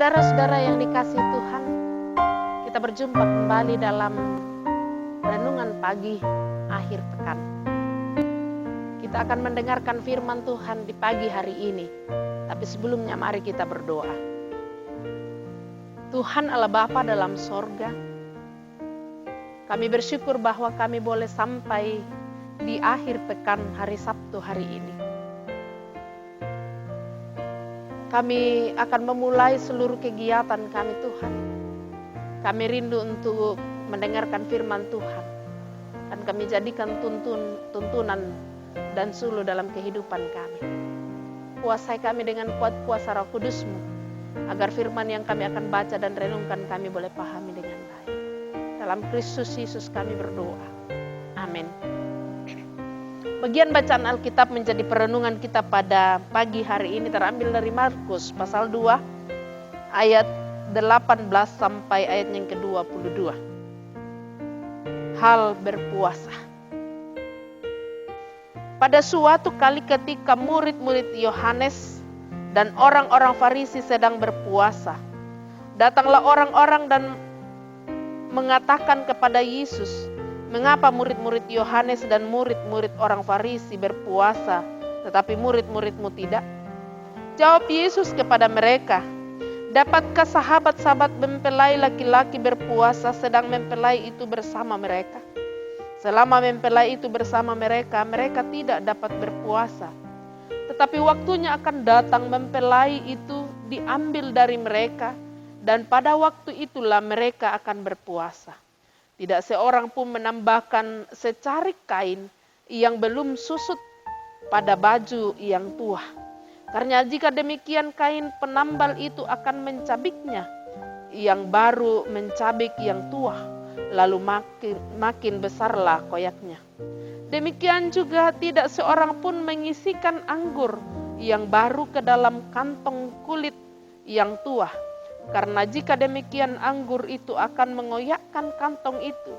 Saudara-saudara yang dikasihi Tuhan, kita berjumpa kembali dalam renungan pagi akhir pekan. Kita akan mendengarkan firman Tuhan di pagi hari ini. Tapi sebelumnya mari kita berdoa. Tuhan Allah Bapa dalam sorga, kami bersyukur bahwa kami boleh sampai di akhir pekan hari Sabtu hari ini. Kami akan memulai seluruh kegiatan kami Tuhan. Kami rindu untuk mendengarkan firman Tuhan. Dan kami jadikan tuntunan dan suluh dalam kehidupan kami. Kuasai kami dengan kuat kuasa Roh Kudus-Mu, agar firman yang kami akan baca dan renungkan kami boleh pahami dengan baik. Dalam Kristus Yesus kami berdoa. Amin. Bagian bacaan Alkitab menjadi perenungan kita pada pagi hari ini terambil dari Markus pasal 2 ayat 18 sampai ayat yang ke-22. Hal berpuasa. Pada suatu kali ketika murid-murid Yohanes dan orang-orang Farisi sedang berpuasa, datanglah orang-orang dan mengatakan kepada Yesus, "Mengapa murid-murid Yohanes dan murid-murid orang Farisi berpuasa, tetapi murid-murid-mu tidak?" Jawab Yesus kepada mereka, "Dapatkah sahabat-sahabat mempelai laki-laki berpuasa sedang mempelai itu bersama mereka? Selama mempelai itu bersama mereka, mereka tidak dapat berpuasa. Tetapi waktunya akan datang mempelai itu diambil dari mereka, dan pada waktu itulah mereka akan berpuasa. Tidak seorang pun menambahkan secarik kain yang belum susut pada baju yang tua. Karena jika demikian kain penambal itu akan mencabiknya, yang baru mencabik yang tua, lalu makin besarlah koyaknya. Demikian juga tidak seorang pun mengisikan anggur yang baru ke dalam kantong kulit yang tua. Karena jika demikian anggur itu akan mengoyakkan kantong itu,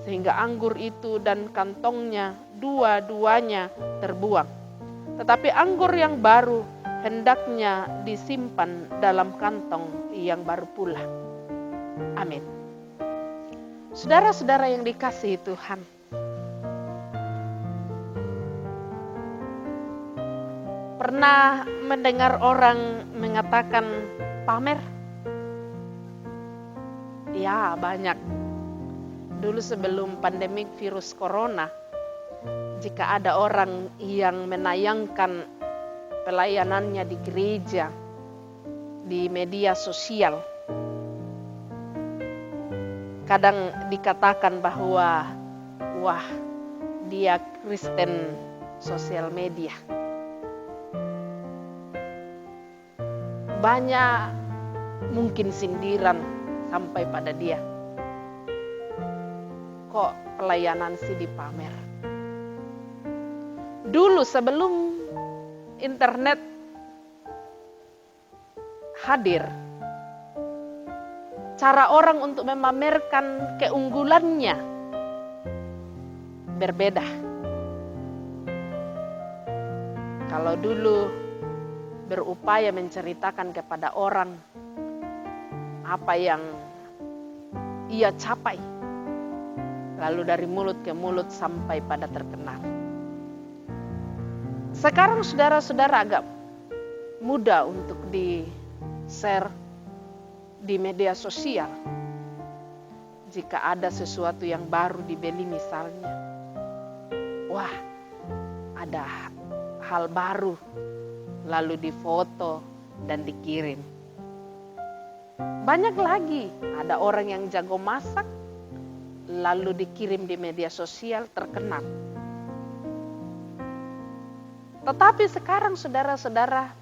sehingga anggur itu dan kantongnya dua-duanya terbuang. Tetapi anggur yang baru hendaknya disimpan dalam kantong yang baru pula." Amin. Saudara-saudara yang dikasihi Tuhan, pernah mendengar orang mengatakan pamer? Ya, banyak. Dulu sebelum pandemik virus corona, jika ada orang yang menayangkan pelayanannya di gereja, di media sosial, kadang dikatakan bahwa, wah, dia Kristen sosial media. Banyak mungkin sindiran sampai pada dia. Kok pelayanan sih dipamer? Dulu sebelum internet hadir, cara orang untuk memamerkan keunggulannya berbeda. Kalau dulu berupaya menceritakan kepada orang apa yang ia capai, lalu dari mulut ke mulut sampai pada terkenal. Sekarang saudara-saudara agak mudah untuk di-share di media sosial. Jika ada sesuatu yang baru dibeli misalnya, wah, ada hal baru, lalu difoto dan dikirim. Banyak lagi, ada orang yang jago masak, lalu dikirim di media sosial, terkenal. Tetapi sekarang saudara-saudara,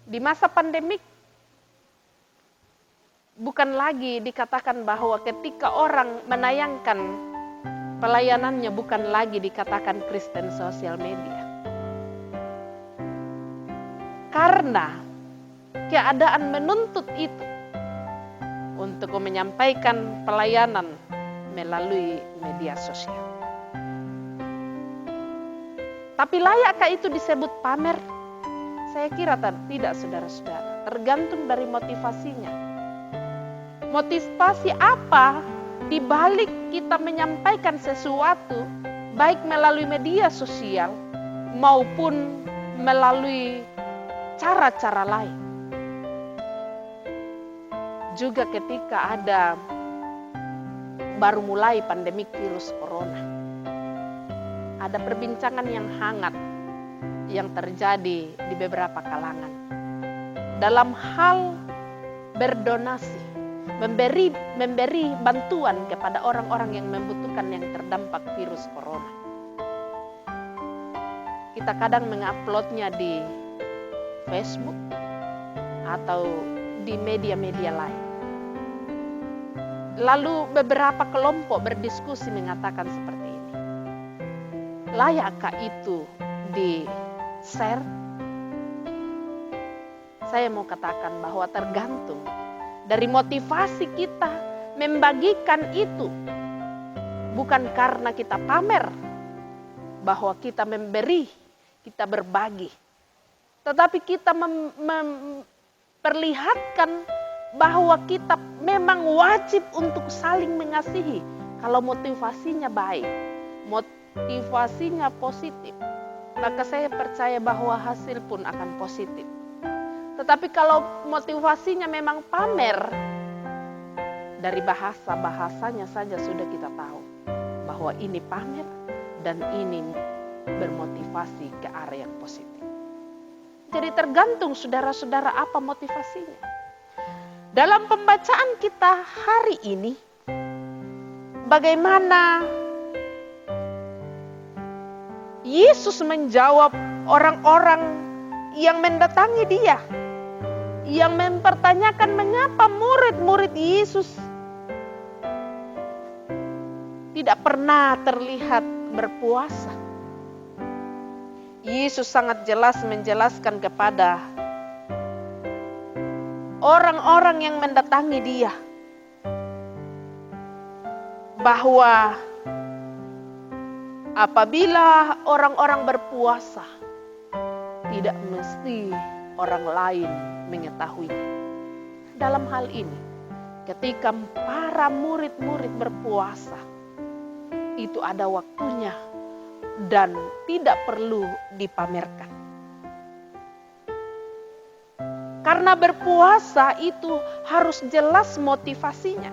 di masa pandemik, bukan lagi dikatakan bahwa ketika orang menayangkan pelayanannya, bukan lagi dikatakan Kristen sosial media. Karena keadaan menuntut itu untuk menyampaikan pelayanan melalui media sosial. Tapi layakkah itu disebut pamer? Saya kira tidak, saudara-saudara. tergantung dari motivasinya. Motivasi apa di balik kita menyampaikan sesuatu, baik melalui media sosial maupun melalui cara-cara lain. Juga ketika ada baru mulai pandemik virus corona, ada perbincangan yang hangat yang terjadi di beberapa kalangan dalam hal berdonasi, memberi bantuan kepada orang-orang yang membutuhkan, yang terdampak virus corona. Kita kadang menguploadnya di Facebook atau di media-media lain. Lalu beberapa kelompok berdiskusi mengatakan seperti ini. Layakkah itu di-share? Saya mau katakan bahwa tergantung dari motivasi kita membagikan itu. Bukan karena kita pamer bahwa kita memberi, kita berbagi. Tetapi kita memperlihatkan bahwa kita memang wajib untuk saling mengasihi. Kalau motivasinya baik, motivasinya positif, maka saya percaya bahwa hasil pun akan positif. Tetapi kalau motivasinya memang pamer, dari bahasanya saja sudah kita tahu bahwa ini pamer dan ini bermotivasi ke arah yang positif. Jadi tergantung saudara-saudara apa motivasinya. Dalam pembacaan kita hari ini, bagaimana Yesus menjawab orang-orang yang mendatangi dia, yang mempertanyakan mengapa murid-murid Yesus tidak pernah terlihat berpuasa. Yesus sangat jelas menjelaskan kepada orang-orang yang mendatangi dia bahwa apabila orang-orang berpuasa, tidak mesti orang lain mengetahuinya. Dalam hal ini, ketika para murid-murid berpuasa, itu ada waktunya dan tidak perlu dipamerkan. Karena berpuasa itu harus jelas motivasinya.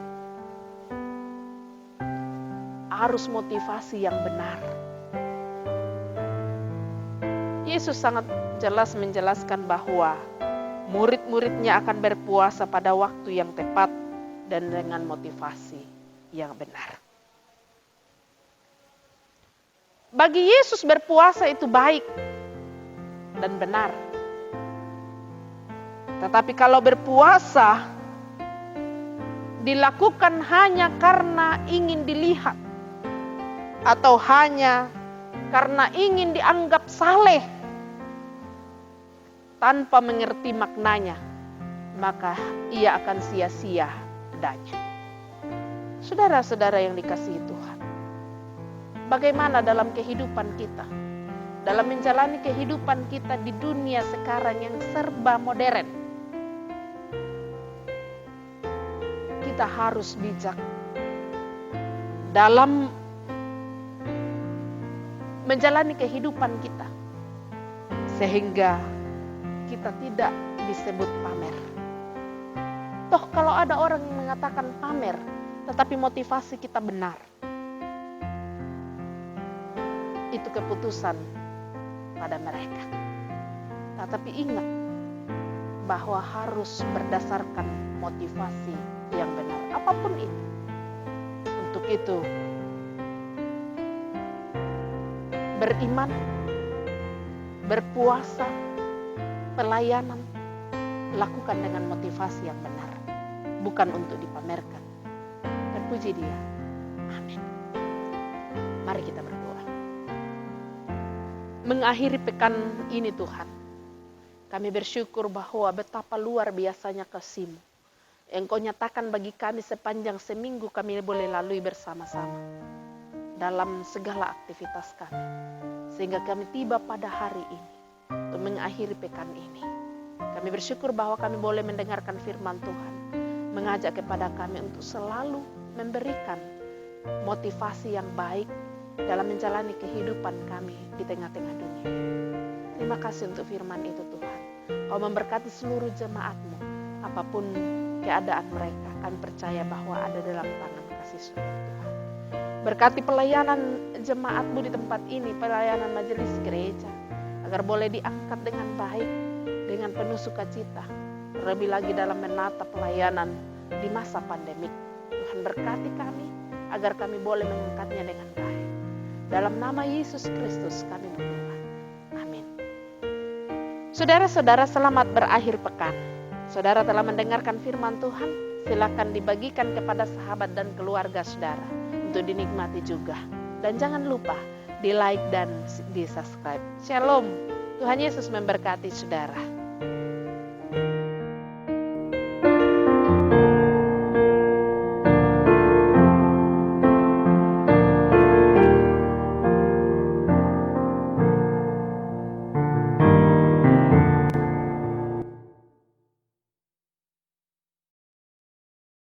Harus motivasi yang benar. Yesus sangat jelas menjelaskan bahwa murid-muridnya akan berpuasa pada waktu yang tepat dan dengan motivasi yang benar. Bagi Yesus berpuasa itu baik dan benar. Tetapi kalau berpuasa dilakukan hanya karena ingin dilihat atau hanya karena ingin dianggap saleh tanpa mengerti maknanya, maka ia akan sia-sia adanya. Saudara-saudara yang dikasihi Tuhan, bagaimana dalam kehidupan kita, dalam menjalani kehidupan kita di dunia sekarang yang serba modern? Kita harus bijak dalam menjalani kehidupan kita, sehingga kita tidak disebut pamer. Toh kalau ada orang yang mengatakan pamer, tetapi motivasi kita benar, itu keputusan pada mereka. Tetapi ingat bahwa harus berdasarkan motivasi yang benar, apapun itu. Untuk itu, beriman, berpuasa, pelayanan, lakukan dengan motivasi yang benar, bukan untuk dipamerkan. Terpuji Dia. Amin. Mari kita berdoa. Mengakhiri pekan ini Tuhan, kami bersyukur bahwa betapa luar biasanya kasih-Mu. Engkau nyatakan bagi kami sepanjang seminggu kami boleh lalui bersama-sama dalam segala aktivitas kami. Sehingga kami tiba pada hari ini untuk mengakhiri pekan ini. Kami Kami bersyukur bahwa kami boleh mendengarkan firman Tuhan, mengajak kepada kami untuk selalu memberikan motivasi yang baik dalam menjalani kehidupan kami di tengah-tengah dunia. Terima kasih untuk firman itu Tuhan. Kau memberkati seluruh jemaat-Mu, apapun keadaan mereka, kami percaya bahwa ada dalam tangan kasih surga Tuhan. Berkati pelayanan jemaat-Mu di tempat ini, pelayanan majelis gereja, agar boleh diangkat dengan baik, dengan penuh sukacita, terlebih lagi dalam menata pelayanan di masa pandemik. Tuhan berkati kami, agar kami boleh mengangkatnya dengan baik. Dalam nama Yesus Kristus kami berdoa. Amin. Saudara-saudara, selamat berakhir pekan. Saudara telah mendengarkan firman Tuhan, silakan dibagikan kepada sahabat dan keluarga saudara untuk dinikmati juga. Dan jangan lupa di like dan di subscribe. Shalom, Tuhan Yesus memberkati saudara.